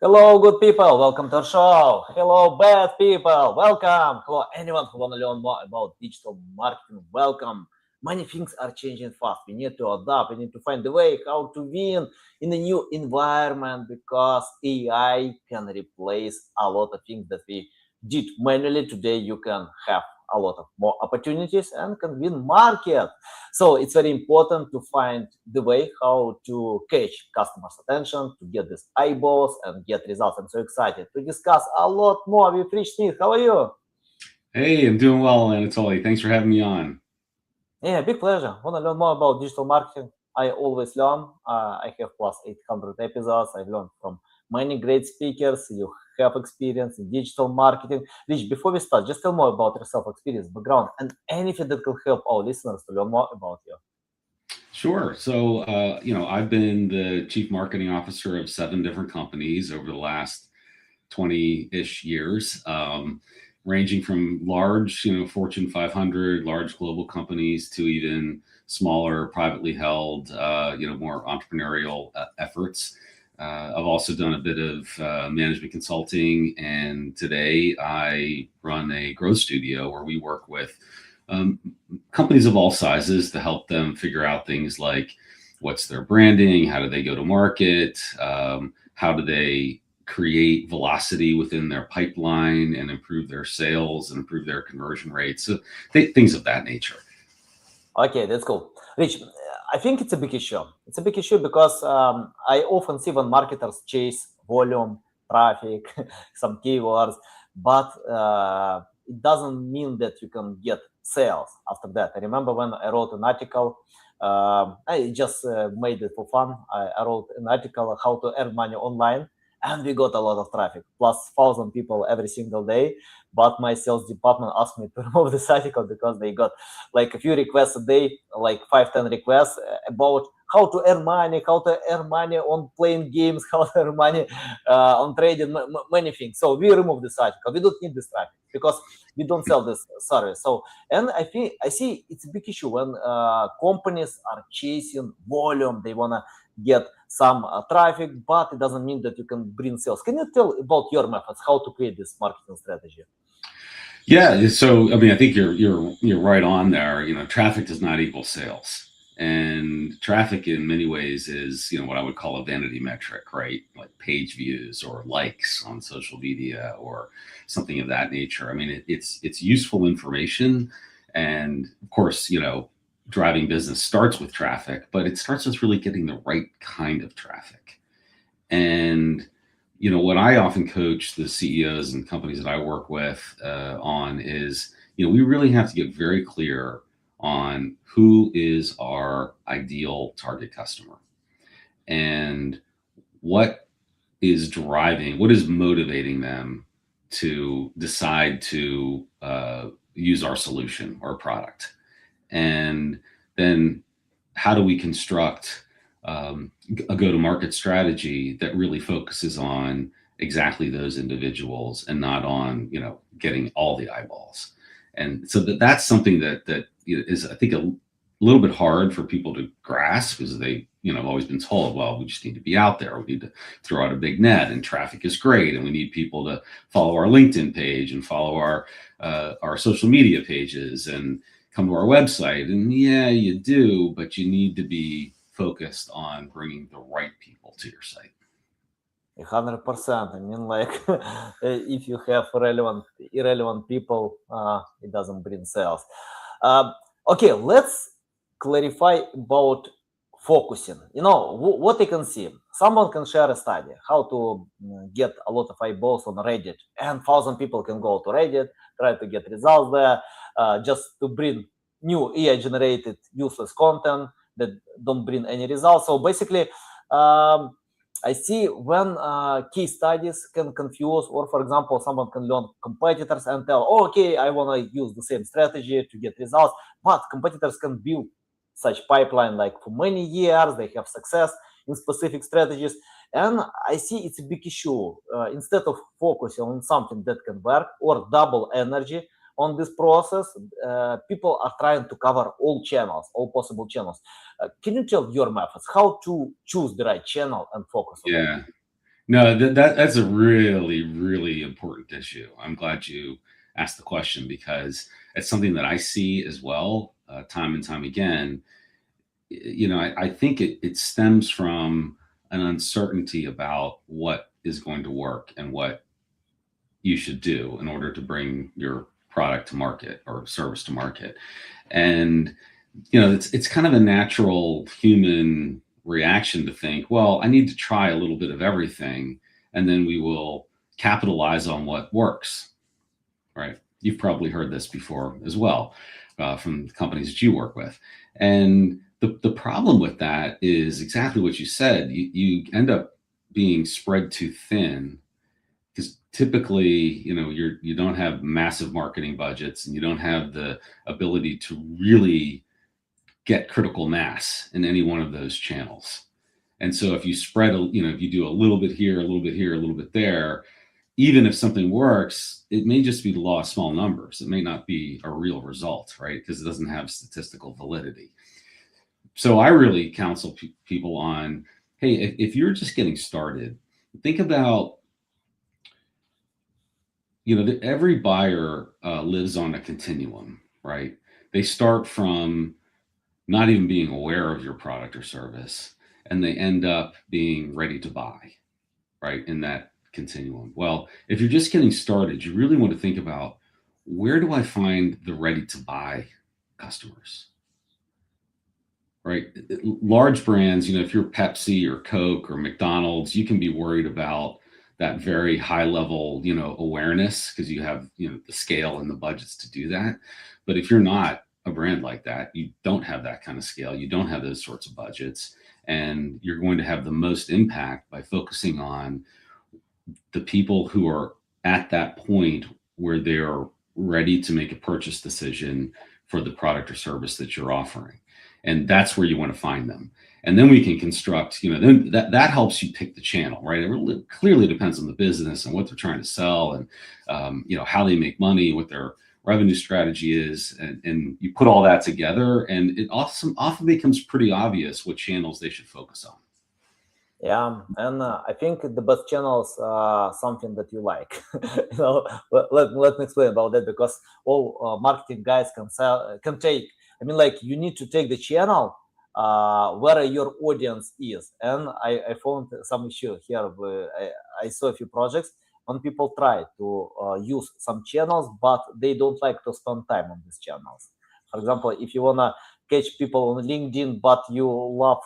Hello, good people. Welcome to our show. Hello, bad people. Welcome. Hello, anyone who want to learn more about digital marketing. Welcome. Many things are changing fast. We need to adapt. We need to find a way how to win in a new environment because AI can replace a lot of things that we did manually. Today, you can have a lot of more opportunities and can win market. So it's very important to find the way how to catch customers' attention, to get these eyeballs and get results. I'm so excited to discuss a lot more with Rich Smith. How are you? Hey, I'm doing well, Anatoly. Thanks for having me on. Yeah, big pleasure. Want to learn more about digital marketing? I always learn. I have plus 800 episodes. I've learned from many great speakers. You have experience in digital marketing. Rich, before we start, just tell more about yourself, experience, background, and anything that can help our listeners to learn more about you. Sure. So, I've been the chief marketing officer of 7 different companies over the last 20-ish years, ranging from large, Fortune 500, large global companies to even smaller, privately held, more entrepreneurial efforts. I've also done a bit of management consulting, and today I run a growth studio where we work with um, companies of all sizes to help them figure out things like what's their branding, how do they go to market, how do they create velocity within their pipeline and improve their sales and improve their conversion rates. So things of that nature. Okay, that's cool. Rich, I think it's a big issue. It's a big issue because I often see when marketers chase volume, traffic, some keywords, but it doesn't mean that you can get sales after that. I remember when I wrote an article, I just made it for fun. I wrote an article on how to earn money online, and we got a lot of traffic, plus 1,000 people every single day. But my sales department asked me to remove this article because they got like a few requests a day, like 5, 10 requests about how to earn money, how to earn money on playing games, how to earn money on trading, many things. So we remove this article. We don't need this traffic because we don't sell this service. So, and I see it's a big issue when companies are chasing volume. They wanna get some traffic, but it doesn't mean that you can bring sales. Can you tell about your methods, how to create this marketing strategy? Yeah, so I mean, I think you're right on there. Traffic does not equal sales, and traffic in many ways is what I would call a vanity metric, right? Like page views or likes on social media or something of that nature. I mean, it's useful information, and of course, driving business starts with traffic, but it starts with really getting the right kind of traffic. And what I often coach the CEOs and companies that I work with on is, we really have to get very clear on who is our ideal target customer and what what is motivating them to decide to use our solution or product. And then how do we construct a go-to-market strategy that really focuses on exactly those individuals and not on getting all the eyeballs. And so that's something that is, I think, a little bit hard for people to grasp because they have always been told, well, we just need to be out there, we need to throw out a big net, and traffic is great, and we need people to follow our LinkedIn page and follow our social media pages and come to our website. And yeah, you do, but you need to be focused on bringing the right people to your site. 100%. I mean, like, if you have irrelevant people, it doesn't bring sales. Okay, let's clarify about focusing. What you can see. Someone can share a study how to get a lot of eyeballs on Reddit, and 1,000 people can go to Reddit, try to get results there, just to bring new AI-generated useless content that don't bring any results. So basically, I see when case studies can confuse, or for example, someone can learn competitors and tell, oh, okay, I want to use the same strategy to get results, but competitors can build such pipeline like for many years, they have success in specific strategies. And I see it's a big issue. Instead of focusing on something that can work or double energy on this process, people are trying to cover all channels, all possible channels. Can you tell your methods how to choose the right channel and focus on Yeah. No, that's a really, really important issue. I'm glad you asked the question because it's something that I see as well, time and time again. I think it stems from an uncertainty about what is going to work and what you should do in order to bring your product to market or service to market. And it's kind of a natural human reaction to think, well, I need to try a little bit of everything, and then we will capitalize on what works, right? You've probably heard this before as well, from the companies that you work with. And the problem with that is exactly what you said. You end up being spread too thin because typically, you don't have massive marketing budgets and you don't have the ability to really get critical mass in any one of those channels. And so if you spread, if you do a little bit here, a little bit here, a little bit there, even if something works, it may just be the law of small numbers. It may not be a real result, right? Because it doesn't have statistical validity. So I really counsel people on, hey, if you're just getting started, think about, that every buyer lives on a continuum, right? They start from not even being aware of your product or service, and they end up being ready to buy, right, in that continuum. Well, if you're just getting started, you really want to think about, where do I find the ready to buy customers, right? Large brands, if you're Pepsi or Coke or McDonald's, you can be worried about that very high level, awareness, because you have, the scale and the budgets to do that. But if you're not a brand like that, you don't have that kind of scale, you don't have those sorts of budgets, and you're going to have the most impact by focusing on the people who are at that point where they're ready to make a purchase decision for the product or service that you're offering. And that's where you want to find them. And then we can construct, then that helps you pick the channel, right? It really clearly depends on the business and what they're trying to sell, and how they make money, what their revenue strategy is, and you put all that together, and it often becomes pretty obvious what channels they should focus on. Yeah, and I think the best channels are something that you like. Let me explain about that, because all marketing guys can take. I mean, like, you need to take the channel where your audience is. And I found some issue here. I saw a few projects when people try to use some channels, but they don't like to spend time on these channels. For example, if you wanna catch people on LinkedIn, but you love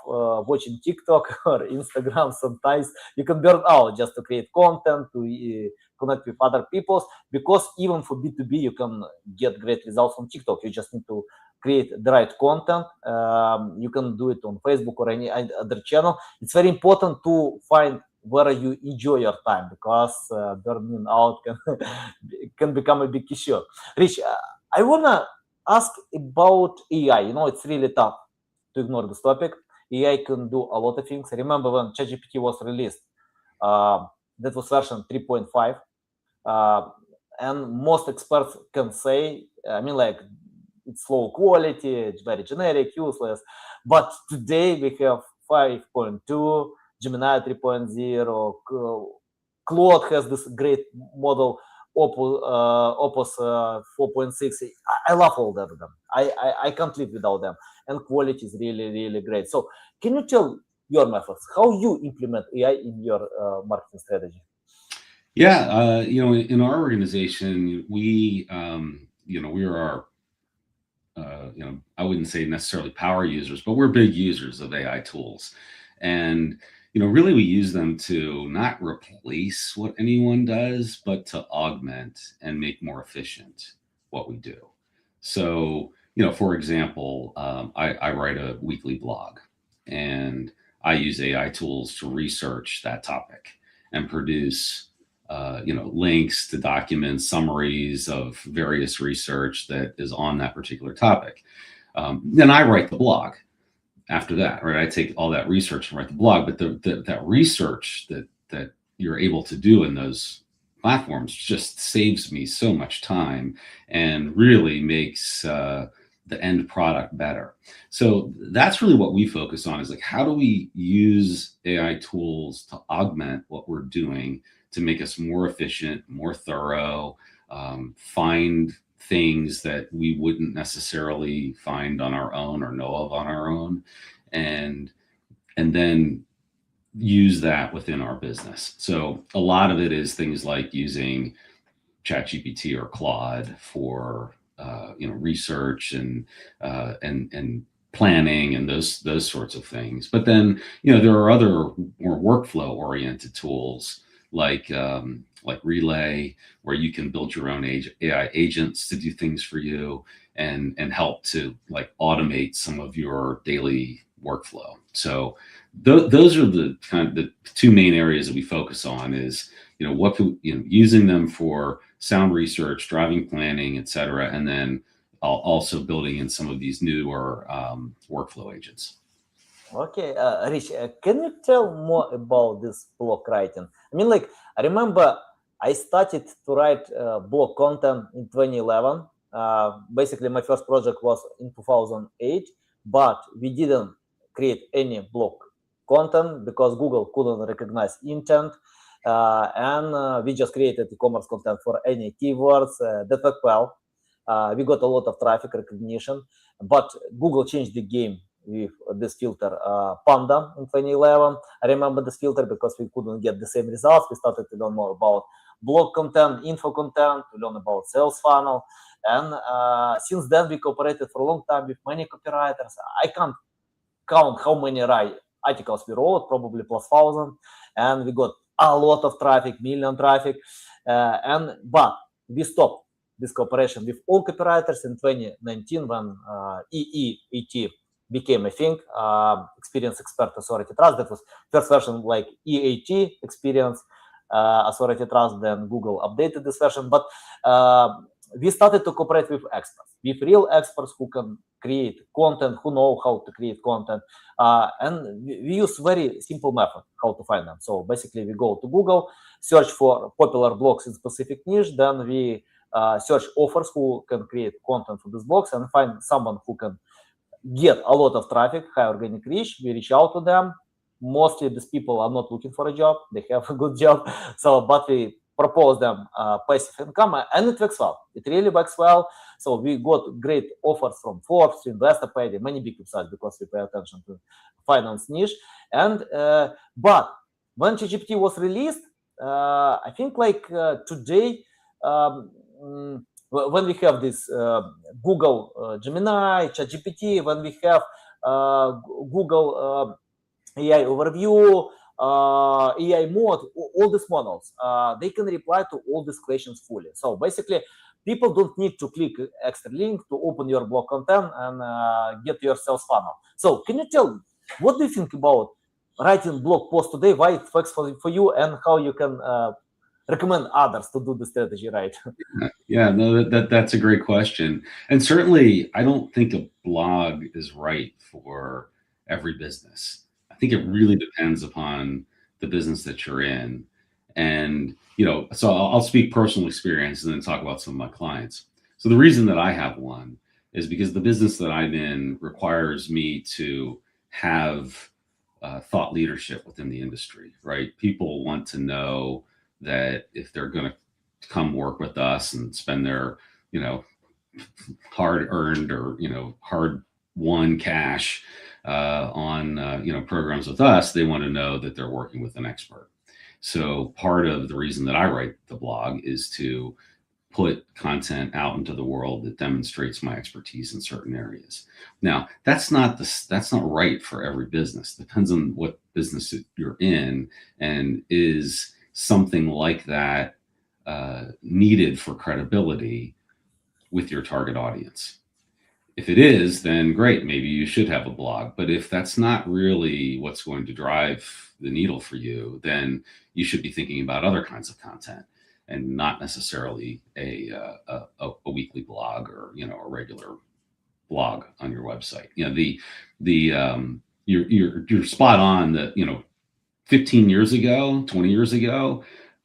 watching TikTok or Instagram, sometimes you can burn out just to create content, to connect with other people. Because even for B2B, you can get great results on TikTok. You just need to create the right content. You can do it on Facebook or any other channel. It's very important to find where you enjoy your time, because burning out can become a big issue. Rich, I wanna ask about AI. It's really tough to ignore this topic. AI can do a lot of things. Remember when ChatGPT was released? That was version 3.5. And most experts can say, I mean, like, it's low quality, it's very generic, useless. But today we have 5.2, Gemini 3.0, Claude has this great model, Opus 4.6. I love all of them. I can't live without them. And quality is really, really great. So can you tell your methods, how you implement AI in your marketing strategy? Yeah, in our organization, we are our, I wouldn't say necessarily power users, but we're big users of AI tools. And, really we use them to not replace what anyone does, but to augment and make more efficient what we do. So, for example, I write a weekly blog, and I use AI tools to research that topic and produce links to documents, summaries of various research that is on that particular topic. Then I write the blog after that, right? I take all that research and write the blog, but that research that you're able to do in those platforms just saves me so much time, and really makes the end product better. So that's really what we focus on, is like, how do we use AI tools to augment what we're doing to make us more efficient, more thorough, find things that we wouldn't necessarily find on our own or know of on our own, and then use that within our business. So a lot of it is things like using ChatGPT or Claude for research and planning and those sorts of things. But then there are other more workflow oriented tools like Relay, where you can build your own AI agents to do things for you and help to like automate some of your daily workflow. So those are the kind of the two main areas that we focus on, is using them for sound research, driving planning, et cetera, and then also building in some of these newer workflow agents. Okay, Rich, can you tell more about this blog writing? I mean, like, I remember I started to write blog content in 2011. Basically, my first project was in 2008, but we didn't create any blog content because Google couldn't recognize intent. And we just created e-commerce content for any keywords that worked well. We got a lot of traffic recognition, but Google changed the game with this filter Panda in 2011. I remember this filter because we couldn't get the same results. We started to learn more about blog content, info content, to learn about sales funnel. And since then, we cooperated for a long time with many copywriters. I can't count how many articles we wrote, probably plus 1,000. And we got a lot of traffic, million traffic. But we stopped this cooperation with all copywriters in 2019 when EEAT became a thing, Experience Expert Authority Trust. That was first version, like EAT, Experience Authority Trust. Then Google updated this version. But we started to cooperate with experts, with real experts who can create content, who know how to create content. And we use very simple method how to find them. So basically, we go to Google, search for popular blogs in specific niche, then we search authors who can create content for these blogs and find someone who can get a lot of traffic, high organic reach. We reach out to them. Mostly these people are not looking for a job. They have a good job. But we propose them passive income, and it works well. It really works well. So we got great offers from Forbes, Investopedia, many big websites, because we pay attention to finance niche. And but when ChatGPT was released, I think like today, when we have this Google Gemini, ChatGPT, when we have Google AI Overview, AI Mode, all these models, they can reply to all these questions fully. So basically, people don't need to click extra link to open your blog content and get your sales funnel. So can you tell, what do you think about writing blog post today, why it works for you, and how you can recommend others to do the strategy right? Yeah, no, that's a great question. And certainly, I don't think a blog is right for every business. I think it really depends upon the business that you're in. And, so I'll speak personal experience and then talk about some of my clients. So the reason that I have one is because the business that I'm in requires me to have thought leadership within the industry, right? People want to know that if they're going to come work with us and spend their, hard earned or, hard won cash on, programs with us, they want to know that they're working with an expert. So part of the reason that I write the blog is to put content out into the world that demonstrates my expertise in certain areas. Now, that's not right for every business. Depends on what business you're in, and is something like that needed for credibility with your target audience. If it is, then great, maybe you should have a blog. But if that's not really what's going to drive the needle for you, then you should be thinking about other kinds of content, and not necessarily a weekly blog or a regular blog on your website. You're spot on that 15 years ago, 20 years ago,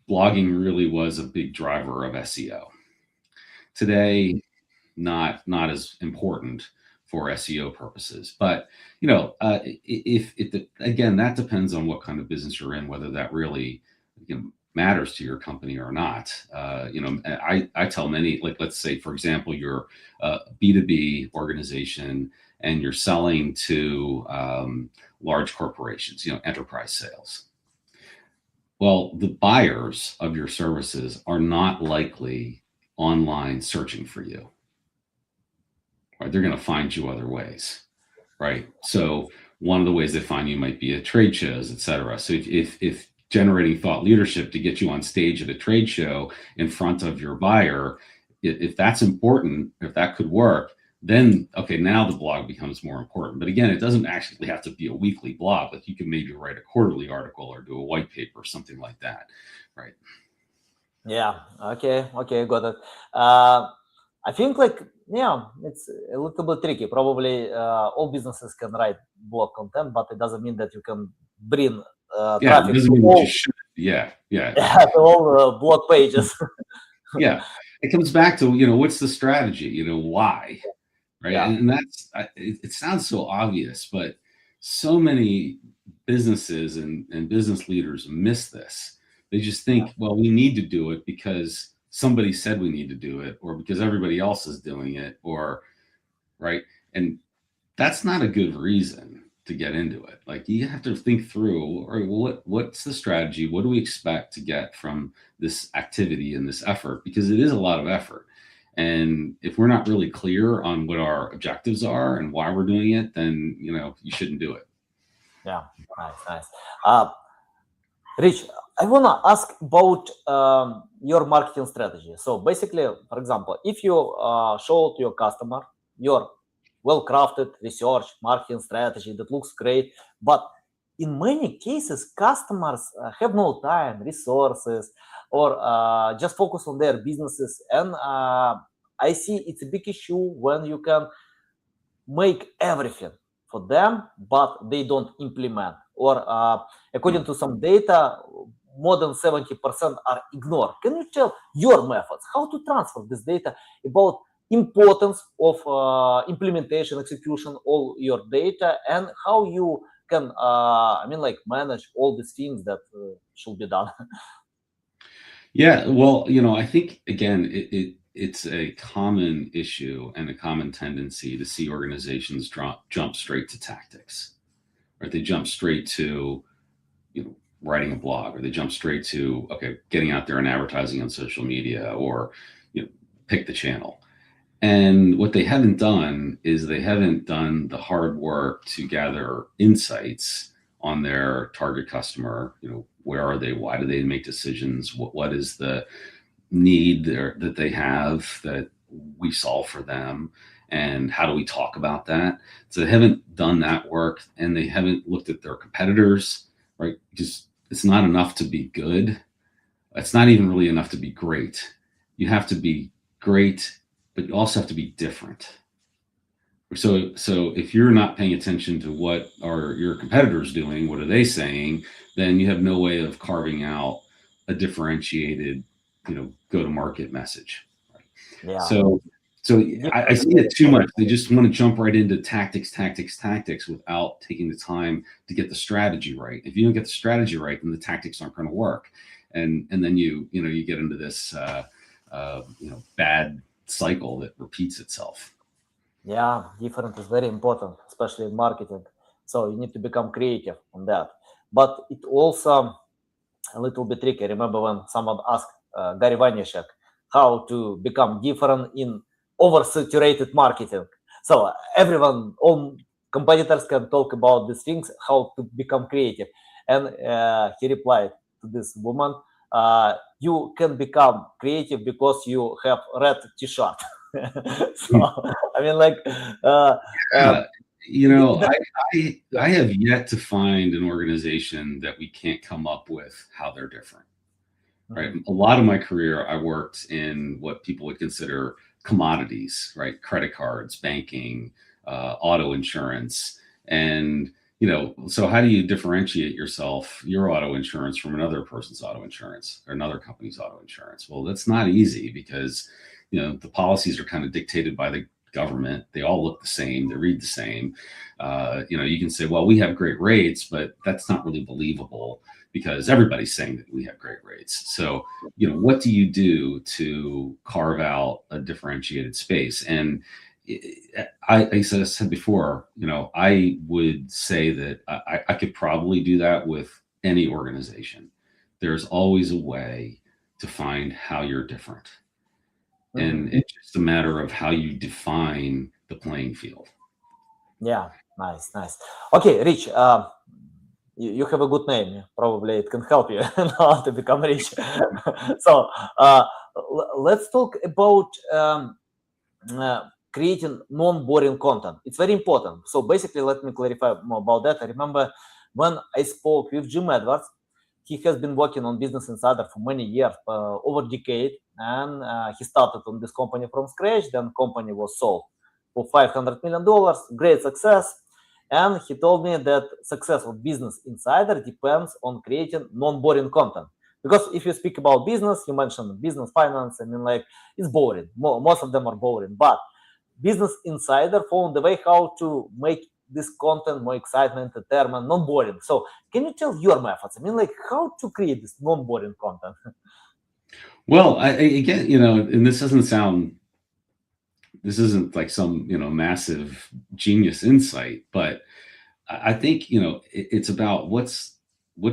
blogging really was a big driver of SEO. Today, not as important for SEO purposes. But again, that depends on what kind of business you're in, whether that really matters to your company or not. I tell many, like, let's say, for example, you're a B2B organization and you're selling to large corporations, enterprise sales. Well, the buyers of your services are not likely online searching for you. Right? They're going to find you other ways, right? So one of the ways they find you might be at trade shows, et cetera. So if generating thought leadership to get you on stage at a trade show in front of your buyer, if that's important, if that could work, then okay, now the blog becomes more important. But again, it doesn't actually have to be a weekly blog. Like, you can maybe write a quarterly article or do a white paper or something like that, right? Yeah. Okay. Got it. I think, it's a little bit tricky. Probably all businesses can write blog content, but it doesn't mean that you can bring traffic it doesn't mean that you should. Yeah. to all blog pages. Yeah, it comes back to what's the strategy? Why, right? Yeah. And that's it sounds so obvious, but so many businesses and business leaders miss this. They just think, well, we need to do it because somebody said we need to do it, or because everybody else is doing it, or right. And that's not a good reason to get into it. Like, you have to think through, all right, well, what's the strategy? What do we expect to get from this activity and this effort? Because it is a lot of effort. And if we're not really clear on what our objectives are and why we're doing it, then, you shouldn't do it. Yeah. Nice. Rich, I want to ask about your marketing strategy. So basically, for example, if you show to your customer your well-crafted research marketing strategy that looks great, but in many cases, customers have no time, resources, or just focus on their businesses. And I see it's a big issue when you can make everything for them, but they don't implement. Or according to some data, more than 70% are ignored. Can you tell your methods, how to transfer this data about importance of implementation, execution, all your data, and how you can, manage all these things that should be done? Yeah, well, I think, again, it's a common issue and a common tendency to see organizations jump straight to tactics, right? They jump straight to, writing a blog, or they jump straight to, okay, getting out there and advertising on social media, or, pick the channel. And what they haven't done is they haven't done the hard work to gather insights on their target customer. Where are they? Why do they make decisions? What is the need that they have that we solve for them? And how do we talk about that? So they haven't done that work, and they haven't looked at their competitors, right? Because it's not enough to be good. It's not even really enough to be great. You have to be great, but you also have to be different. So if you're not paying attention to what are your competitors doing, what are they saying, then you have no way of carving out a differentiated, go-to-market message. Yeah. So I see it too much. They just want to jump right into tactics without taking the time to get the strategy right. If you don't get the strategy right, then the tactics aren't going to work, and then you get into this bad cycle that repeats itself. Yeah, different is very important, especially in marketing. So you need to become creative on that. But it also a little bit tricky. I remember when someone asked Gary Vaynerchuk how to become different in oversaturated marketing. So everyone, all competitors can talk about these things, how to become creative. And he replied to this woman, you can become creative because you have red t-shirt. So, I have yet to find an organization that we can't come up with how they're different, right? A lot of my career, I worked in what people would consider commodities, right? Credit cards, banking, auto insurance. And, so how do you differentiate yourself, your auto insurance, from another person's auto insurance or another company's auto insurance? Well, that's not easy, because the policies are kind of dictated by the government. They all look the same. They read the same. You can say, well, we have great rates, but that's not really believable because everybody's saying that we have great rates. So, what do you do to carve out a differentiated space? And as I said before, I would say that I could probably do that with any organization. There's always a way to find how you're different. And it's just a matter of how you define the playing field. Yeah, nice. Okay, Rich, you have a good name. Probably it can help you now to become rich. So let's talk about creating non-boring content. It's very important. So basically, let me clarify more about that. I remember when I spoke with Jim Edwards. He has been working on Business Insider for many years, over a decade, and he started on this company from scratch. Then company was sold for $500 million, great success. And he told me that success of Business Insider depends on creating non-boring content. Because if you speak about business, you mentioned business, finance, it's boring. Most of them are boring. But Business Insider found the way how to make this content more excitement, entertainment, non-boring. So can you tell your methods? How to create this non-boring content? Well, again, and this isn't like some, massive genius insight, but I think, it's about what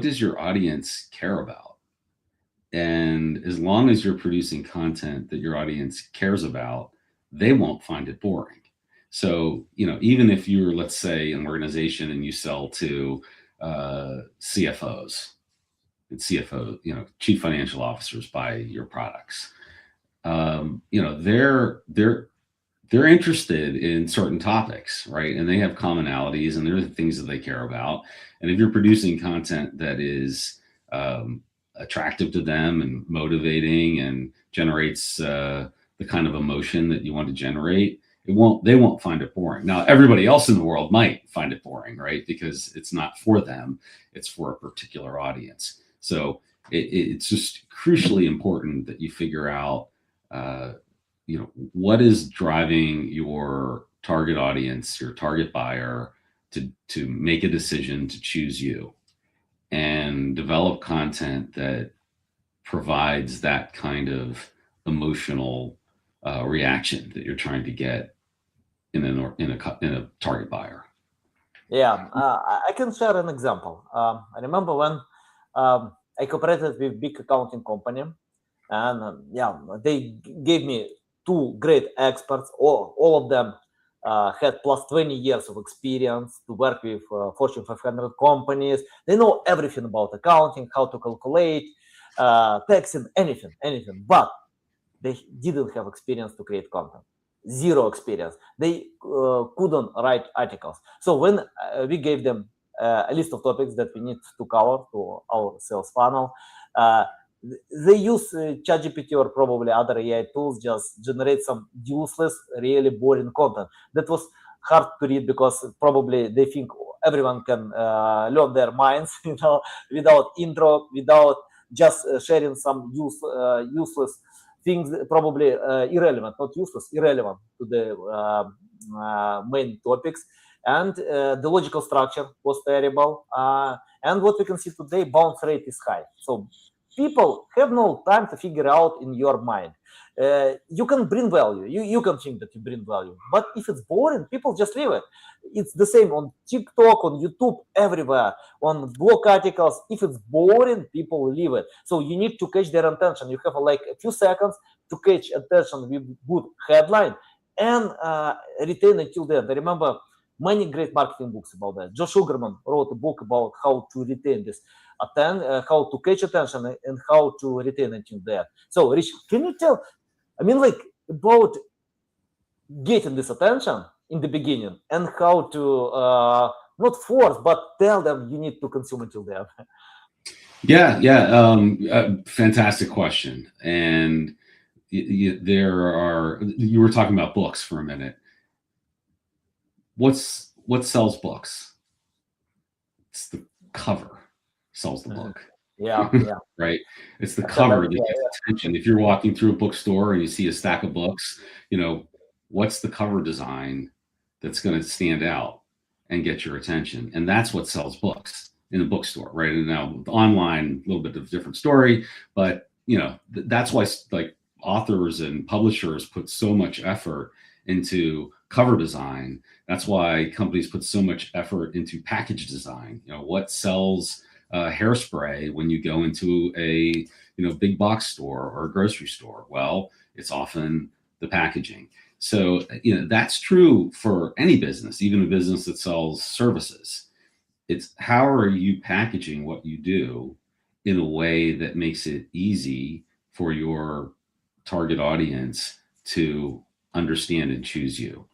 does your audience care about? And as long as you're producing content that your audience cares about, they won't find it boring. So, even if you're, let's say, an organization and you sell to CFOs, and chief financial officers buy your products, they're interested in certain topics, right? And they have commonalities, and there are things that they care about. And if you're producing content that is attractive to them and motivating and generates the kind of emotion that you want to generate, they won't find it boring. Now, everybody else in the world might find it boring, right? Because it's not for them, it's for a particular audience. So it's just crucially important that you figure out, what is driving your target audience, your target buyer to make a decision to choose you, and develop content that provides that kind of emotional reaction that you're trying to get in a target buyer. Yeah, I can share an example. I remember when I cooperated with big accounting company, and they gave me two great experts. All of them had plus 20 years of experience to work with Fortune 500 companies. They know everything about accounting, how to calculate, taxing, anything. But they didn't have experience to create content. Zero experience. They couldn't write articles. So when we gave them a list of topics that we need to cover to our sales funnel, they use ChatGPT or probably other AI tools, just generate some useless, really boring content that was hard to read because probably they think everyone can learn their minds, without intro, without just sharing some useless things, probably irrelevant, not useless, irrelevant to the main topics. And the logical structure was terrible. And what we can see today, bounce rate is high. So people have no time to figure out in your mind. You can bring value. You can think that you bring value. But if it's boring, people just leave it. It's the same on TikTok, on YouTube, everywhere, on blog articles. If it's boring, people leave it. So you need to catch their attention. You have like a few seconds to catch attention with good headline and retain until the end. I remember many great marketing books about that. Josh Sugarman wrote a book about how to retain this, how to catch attention and how to retain until the end. So, Rich, can you tell, about getting this attention in the beginning and how to not force, but tell them you need to consume until the end? Yeah. Fantastic question. And you were talking about books for a minute. What sells books? It's the cover sells the book. Yeah, yeah. Right? It's the I have cover an that idea. gets attention. If you're walking through a bookstore and you see a stack of books, what's the cover design that's going to stand out and get your attention? And that's what sells books in the bookstore, right? And now online, a little bit of a different story, but that's why like authors and publishers put so much effort into cover design. That's why companies put so much effort into package design. What sells hairspray when you go into a big box store or a grocery store? Well, it's often the packaging. So that's true for any business, even a business that sells services. It's how are you packaging what you do in a way that makes it easy for your target audience to understand and choose you.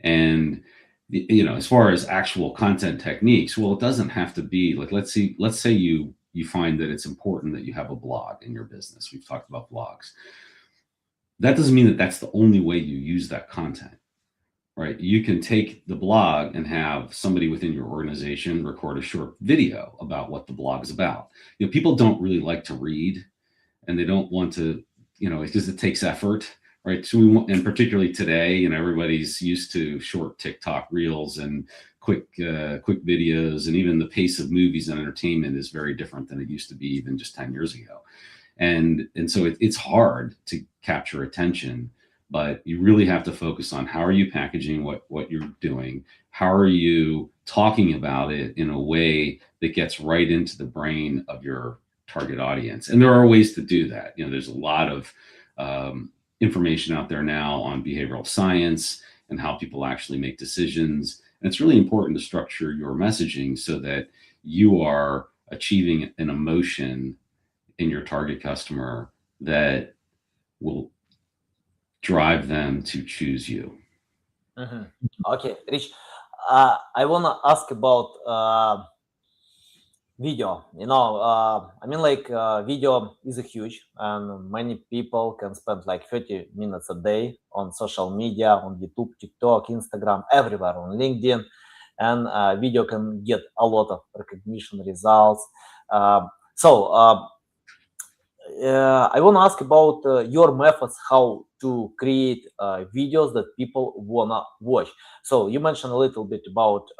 And as far as actual content techniques, well, it doesn't have to be like, let's say you find that it's important that you have a blog in your business. We've talked about blogs. That doesn't mean that that's the only way you use that content, right? You can take the blog and have somebody within your organization record a short video about what the blog is about. People don't really like to read, and they don't want to, because it takes effort, right? So we want, and particularly today, everybody's used to short TikTok reels and quick videos, and even the pace of movies and entertainment is very different than it used to be even just 10 years ago. And so it's hard to capture attention, but you really have to focus on how are you packaging what you're doing? How are you talking about it in a way that gets right into the brain of your target audience? And there are ways to do that. There's a lot of information out there now on behavioral science and how people actually make decisions. And it's really important to structure your messaging so that you are achieving an emotion in your target customer that will drive them to choose you. Mhm. Okay, Rich. I wanna ask about video. Video is a huge, and many people can spend like 30 minutes a day on social media, on YouTube, TikTok, Instagram, everywhere, on LinkedIn, and video can get a lot of recognition results. I want to ask about your methods how to create videos that people wanna watch. So you mentioned a little bit about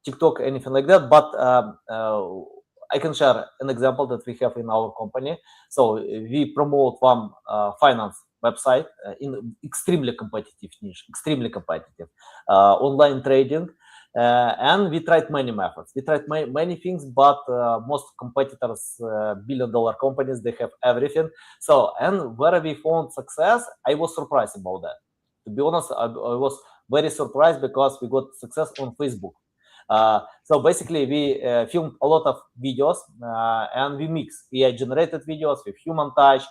TikTok, anything like that, but I can share an example that we have in our company. So we promote one finance website in extremely competitive niche, extremely competitive online trading. And we tried many methods. We tried many things, but most competitors, billion-dollar companies, they have everything. So, and where we found success, I was surprised about that. To be honest, I was very surprised because we got success on Facebook. So basically, we filmed a lot of videos and we mix AI-generated videos with human touch.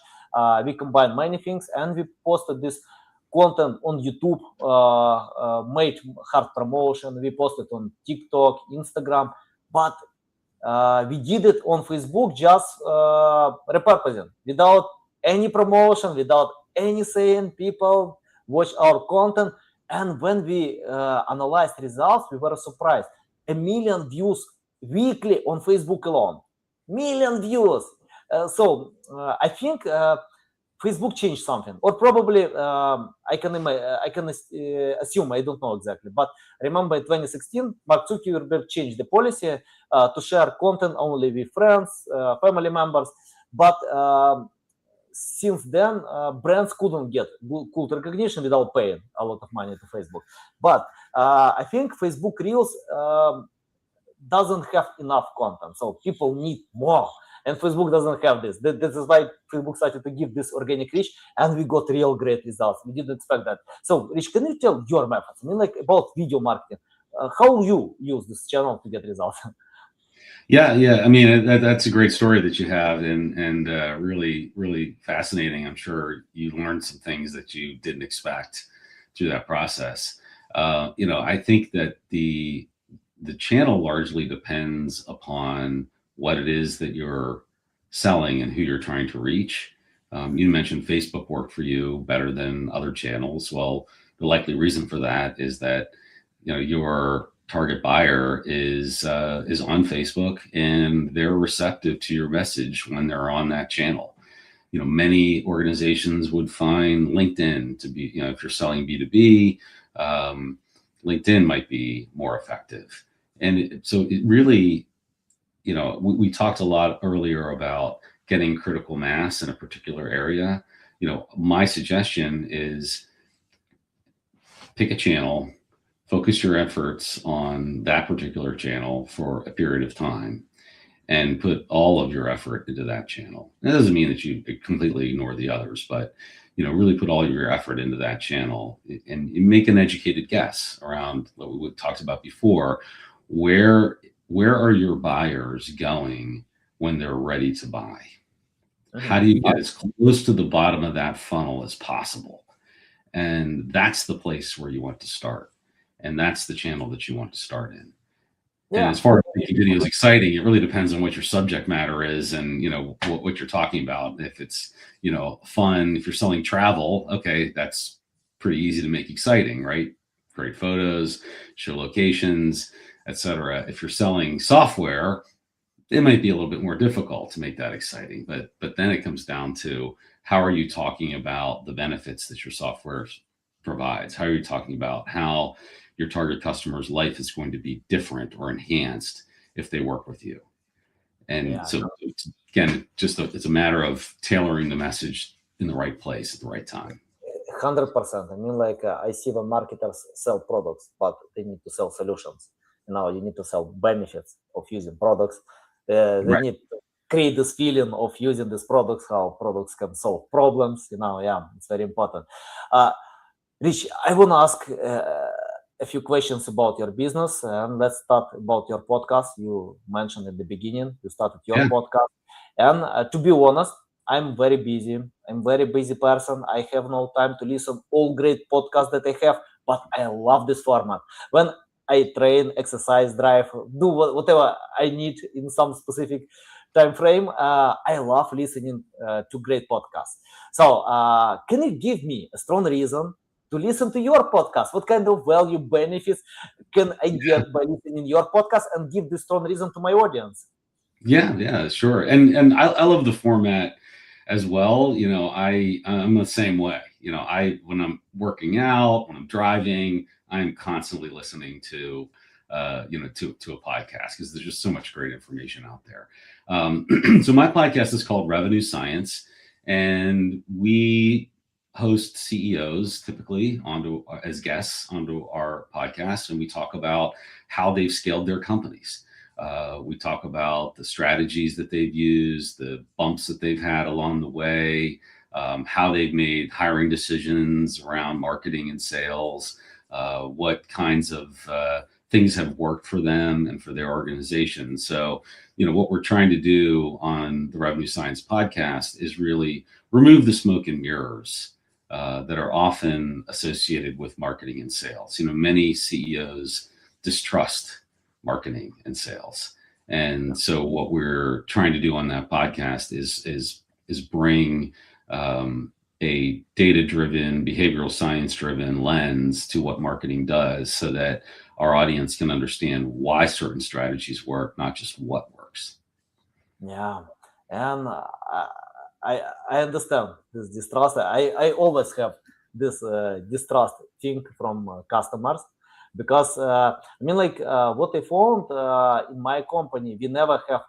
We combine many things and we posted this content on YouTube, made hard promotion. We posted on TikTok, Instagram, but we did it on Facebook just repurposing without any promotion, without any saying. People watch our content, and when we analyzed results, we were surprised. 1 million views weekly on Facebook alone. Million views. I think Facebook changed something, or probably I can assume, I don't know exactly, but remember in 2016, Mark Zuckerberg changed the policy to share content only with friends, family members, but since then brands couldn't get cult recognition without paying a lot of money to Facebook. But I think Facebook Reels doesn't have enough content, so people need more. And Facebook doesn't have this. This is why Facebook started to give this organic reach, and we got real great results. We didn't expect that. So, Rich, can you tell your methods? I mean, like about video marketing, how you use this channel to get results? Yeah. I mean, that's a great story that you have, and really, really fascinating. I'm sure you learned some things that you didn't expect through that process. I think that the channel largely depends upon what it is that you're selling and who you're trying to reach. You mentioned Facebook worked for you better than other channels. Well, the likely reason for that is that your target buyer is on Facebook, and they're receptive to your message when they're on that channel. Many organizations would find LinkedIn to be, if you're selling B2B, LinkedIn might be more effective. And so it really, we talked a lot earlier about getting critical mass in a particular area. My suggestion is pick a channel, focus your efforts on that particular channel for a period of time, and put all of your effort into that channel. That doesn't mean that you completely ignore the others, but really put all of your effort into that channel and make an educated guess around what we talked about before. Where are your buyers going when they're ready to buy? How do you get as close to the bottom of that funnel as possible? And that's the place where you want to start. And that's the channel that you want to start in. And as far as making videos exciting, it really depends on what your subject matter is and, what you're talking about. If it's, fun, if you're selling travel, okay, that's pretty easy to make exciting, right? Great photos, show locations, etc. If you're selling software, it might be a little bit more difficult to make that exciting. But then it comes down to, how are you talking about the benefits that your software provides? How are you talking about how your target customer's life is going to be different or enhanced if they work with you? And so again, it's a matter of tailoring the message in the right place at the right time. 100%. I mean, I see when marketers sell products, but they need to sell solutions. You need to sell benefits of using products. They need to create this feeling of using these products, how products can solve problems. It's very important. Rich, I want to ask a few questions about your business, and let's start about your podcast. You mentioned in the beginning you started your podcast, and to be honest, I'm very busy. I'm very busy person. I have no time to listen all great podcasts that I have, but I love this format. When I train, exercise, drive, do whatever I need in some specific time frame, I love listening to great podcasts. So can you give me a strong reason to listen to your podcast? What kind of value, benefits can I get by listening to your podcast, and give this strong reason to my audience? Yeah, sure. And I love the format as well. I'm the same way. When I'm working out, when I'm driving, I'm constantly listening to a podcast, because there's just so much great information out there. So my podcast is called Revenue Science, and we host CEOs typically as guests onto our podcast, and we talk about how they've scaled their companies. We talk about the strategies that they've used, the bumps that they've had along the way, how they've made hiring decisions around marketing and sales, what kinds of things have worked for them and for their organization. So, what we're trying to do on the Revenue Science podcast is really remove the smoke and mirrors that are often associated with marketing and sales. Many CEOs distrust marketing and sales. And so what we're trying to do on that podcast is bring a data-driven, behavioral science-driven lens to what marketing does, so that our audience can understand why certain strategies work, not just what works. Yeah, and I understand this distrust. I always have this distrust thing from customers, because what I found in my company, we never have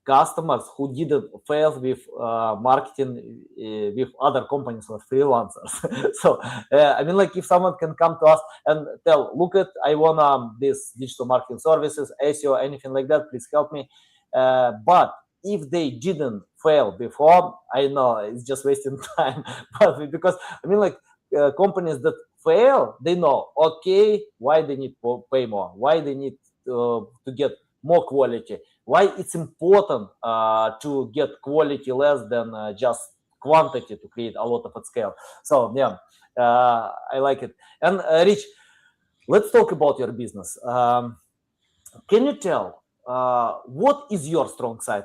customers who didn't fail with marketing with other companies or freelancers. So if someone can come to us and tell, look, I want this digital marketing services, SEO, anything like that, please help me. But if they didn't fail before, I know it's just wasting time. But because companies that fail, they know, okay, why they need to pay more, why they need to get more quality, why it's important to get quality less than just quantity to create a lot of at scale. So I like it. And Rich, let's talk about your business. Can you tell what is your strong side?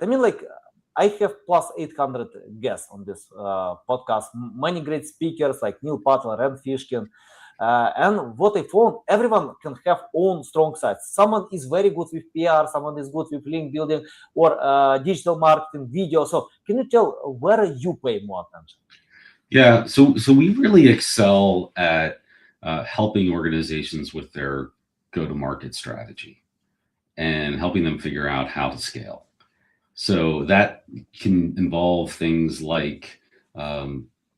I have plus 800 guests on this podcast, many great speakers like Neil Patler and Fishkin. And what I found, everyone can have own strong sides. Someone is very good with PR, someone is good with link building or digital marketing, video. So can you tell where you pay more attention? Yeah, so we really excel at helping organizations with their go-to-market strategy and helping them figure out how to scale. So that can involve things like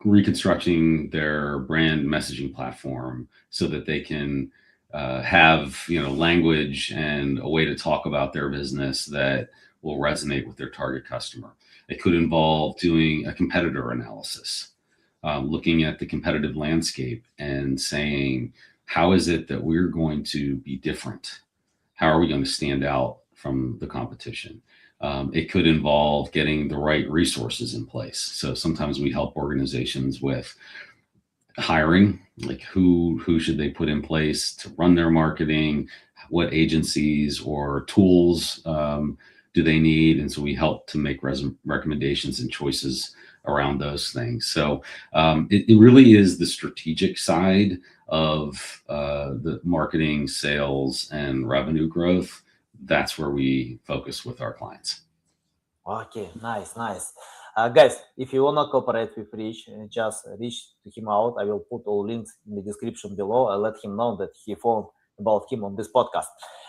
reconstructing their brand messaging platform so that they can have language and a way to talk about their business that will resonate with their target customer. It could involve doing a competitor analysis, looking at the competitive landscape and saying, how is it that we're going to be different? How are we going to stand out from the competition? It could involve getting the right resources in place. So sometimes we help organizations with hiring, like who should they put in place to run their marketing, what agencies or tools do they need, and so we help to make recommendations and choices around those things. So it really is the strategic side of the marketing, sales, and revenue growth. That's where we focus with our clients. Okay, nice. Guys, if you wanna cooperate with Rich, just reach to him out. I will put all links in the description below. I'll let him know that he found about him on this podcast.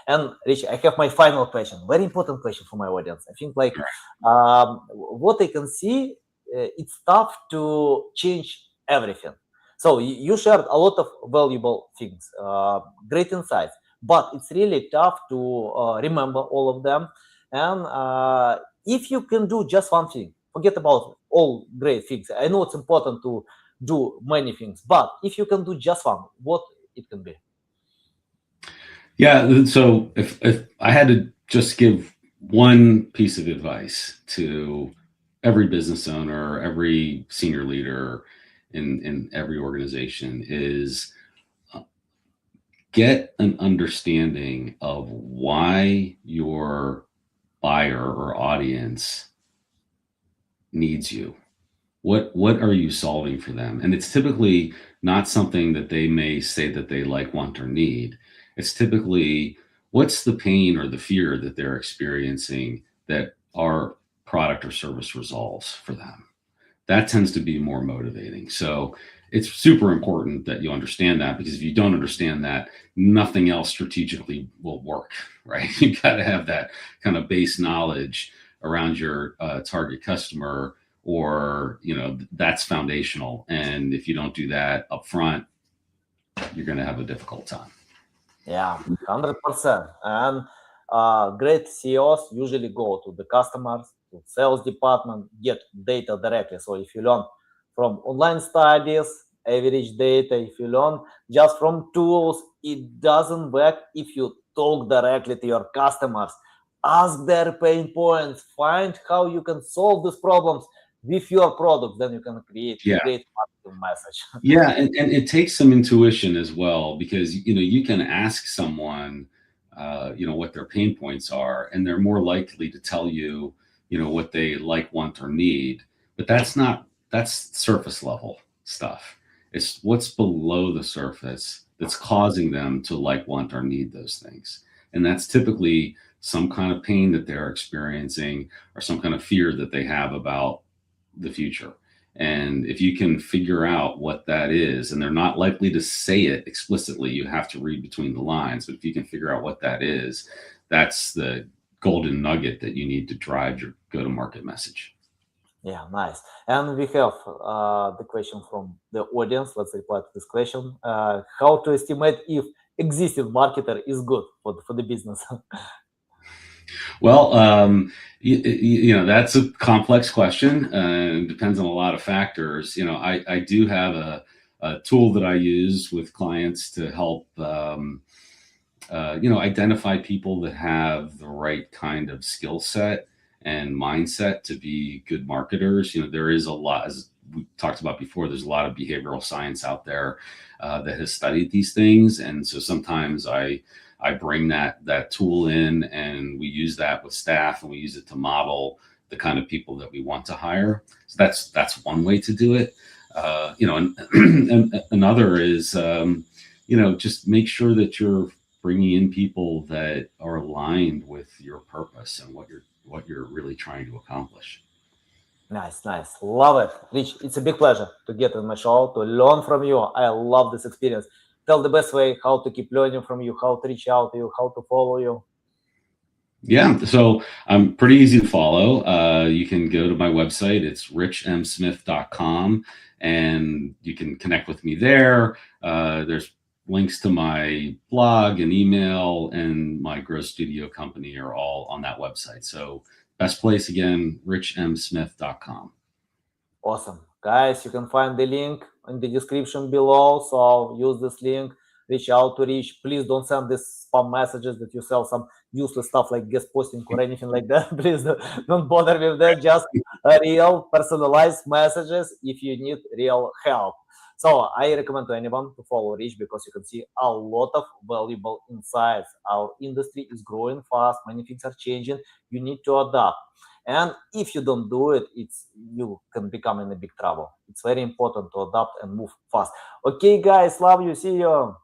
And Rich, I have my final question. Very important question for my audience. I think like what I can see, it's tough to change everything. So you shared a lot of valuable things, great insights, but it's really tough to remember all of them. And if you can do just one thing, forget about all great things. I know it's important to do many things, but if you can do just one, what it can be? Yeah, so if I had to just give one piece of advice to every business owner, every senior leader in every organization, is get an understanding of why your buyer or audience needs you. What are you solving for them? And it's typically not something that they may say that they like, want, or need. It's typically what's the pain or the fear that they're experiencing that our product or service resolves for them. That tends to be more motivating. So it's super important that you understand that, because if you don't understand that, nothing else strategically will work, right? You got to have that kind of base knowledge around your target customer, or that's foundational. And if you don't do that up front, you're going to have a difficult time. Yeah, 100%. And great CEOs usually go to the customers, to sales department, get data directly. So if you learn from online studies, average data, if you learn just from tools, it doesn't work if you talk directly to your customers. Ask their pain points, find how you can solve these problems with your product, then you can create a great marketing message. Yeah, and it takes some intuition as well, because you can ask someone what their pain points are, and they're more likely to tell you what they like, want, or need. But that's surface level stuff. It's what's below the surface that's causing them to like, want, or need those things. And that's typically some kind of pain that they're experiencing, or some kind of fear that they have about the future. And if you can figure out what that is, and they're not likely to say it explicitly, you have to read between the lines, but if you can figure out what that is, that's the golden nugget that you need to drive your go-to-market message. Yeah, nice. And we have the question from the audience. Let's reply to this question. How to estimate if existing marketer is good for the business? Well, that's a complex question, and depends on a lot of factors. I do have a tool that I use with clients to help, identify people that have the right kind of skill set and mindset to be good marketers. There is a lot, as we talked about before, there's a lot of behavioral science out there that has studied these things. And so sometimes I bring that tool in, and we use that with staff, and we use it to model the kind of people that we want to hire. So that's one way to do it. And another is, just make sure that you're bringing in people that are aligned with your purpose and what you're really trying to accomplish. Nice, nice. Love it. Rich, it's a big pleasure to get on my show, to learn from you. I love this experience. Tell the best way how to keep learning from you, how to reach out to you, how to follow you. Yeah, so I'm pretty easy to follow. You can go to my website. It's richmsmith.com, and you can connect with me there. There's links to my blog and email, and my grow studio company are all on that website. So best place, again, richmsmith.com. Awesome. Guys, you can find the link in the description below. So use this link, reach out to Rich. Please don't send these spam messages that you sell some useless stuff like guest posting or anything like that. Please don't bother with that. Just real personalized messages if you need real help. So I recommend to anyone to follow Rich because you can see a lot of valuable insights. Our industry is growing fast. Many things are changing. You need to adapt. And if you don't do it, you can become in a big trouble. It's very important to adapt and move fast. Okay, guys, love you. See you.